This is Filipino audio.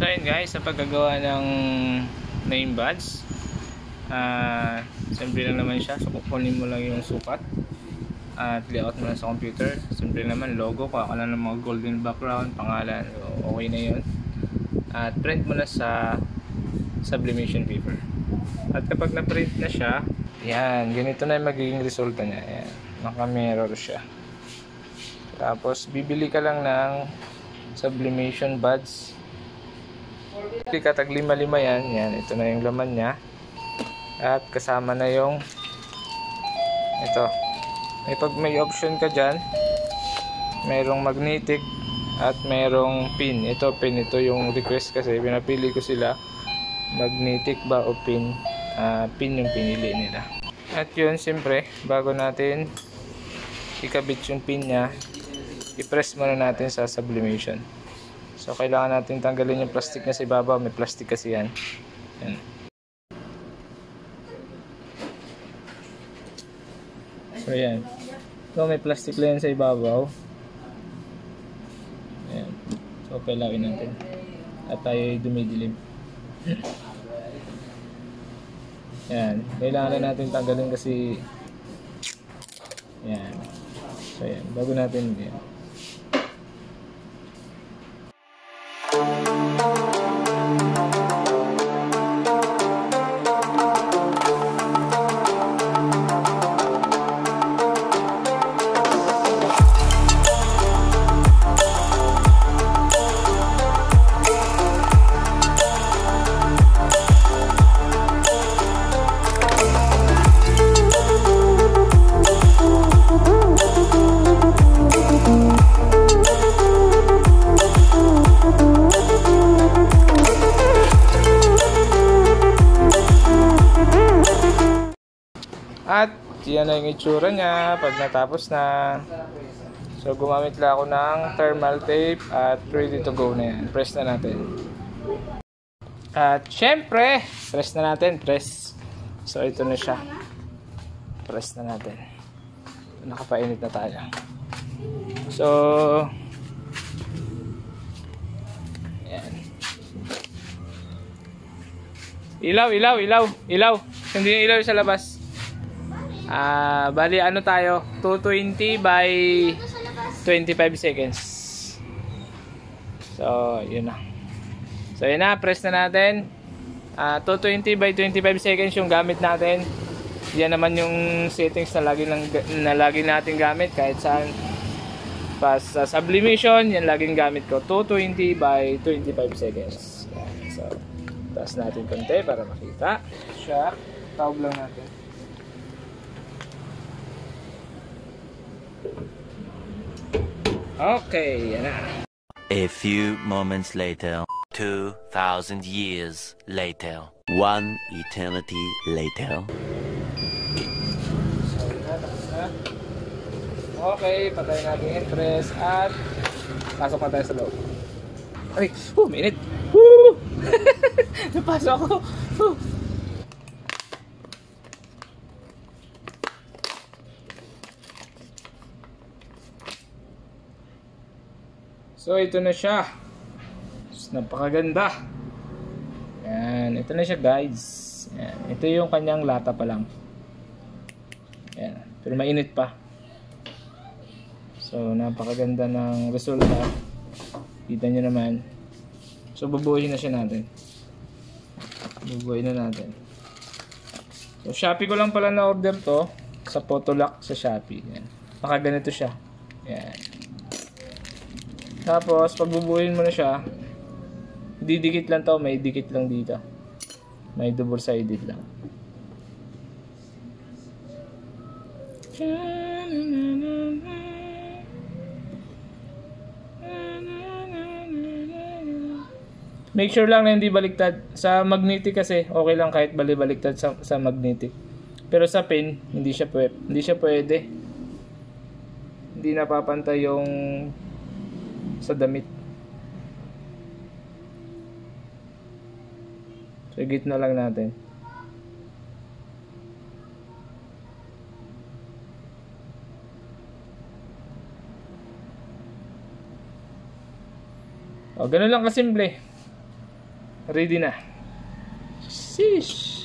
So ayun guys, sa paggagawa ng name badge, simple lang naman siya. So kukunin mo lang yung sukat at layout mo lang sa computer. Simple naman, logo, kuha ka lang ng mga golden background, pangalan, okay na yun. At print mo na sa sublimation paper. At kapag na-print na siya, yan, ganito na yung magiging resulta niya. Ayan, naka-mirror siya. Tapos bibili ka lang ng sublimation badge. Bibili ka tag 5 yan. Yan, ito na yung laman niya. At kasama na yung ito. May option ka dyan, mayroong magnetic at mayroong pin. Ito pin, ito yung request kasi pinapili ko sila, magnetic ba o pin. Pin yung pinili nila. At yun, siyempre bago natin ikabit yung pin nya, i-press muna natin sa sublimation. So kailangan natin tanggalin yung plastic na sa ibabaw. May plastic kasi yan. Yan. So yan. So may plastic lang sa ibabaw. Ayan. So kailangan natin. At tayo ay dumidilim. Yan. Kailangan natin tanggalin kasi yan. So yan. Bago natin yan. At yan na yung itsura niya pag natapos na. So gumamit lang ako ng thermal tape at ready to go na yan. Press na natin. At syempre, press na natin. Press. So ito na siya. Press na natin. Nakapainit na tayo. So yan. Ilaw. Hindi yung ilaw sa labas. Bali ano tayo, 220 by 25 seconds. So yun na. So yun na, press na natin. 220 by 25 seconds yung gamit natin. Yan naman yung settings na lagi natin gamit kahit saan. Pas sa sublimation, yan laging gamit ko, 220 by 25 seconds. So taas natin konti para makita siya. Tawag lang natin. Okay, yan na. A few moments later, 2,000 years later, 1 eternity later. So, tapos na. Okay, patay natin yung press at pasok na tayo sa loob. Ay, minute. Woo! Napasok ako. So ito na siya. Napakaganda. Yan, ito na siya guys. Yan, ito yung kanyang lata pa lang. Yan, pero mainit pa. So napakaganda ng resulta. Kita nyo naman. So bubuuin na siya natin. Bubuuin na natin. So Shopee ko lang pala na order to. Sa Photolock sa Shopee. Yan. Nakaganito siya. Yan. Tapos, pag bubuhin mo na siya, didikit lang to, may dikit lang dito. May double-sided lang. Make sure lang na hindi baliktad. Sa magnetic kasi, okay lang kahit baliktad sa magnetic. Pero sa pin, hindi siya pwede. Hindi napapantay yung sa damit. So gitna lang natin. O, ganun lang kasimple. ready na. Sheesh!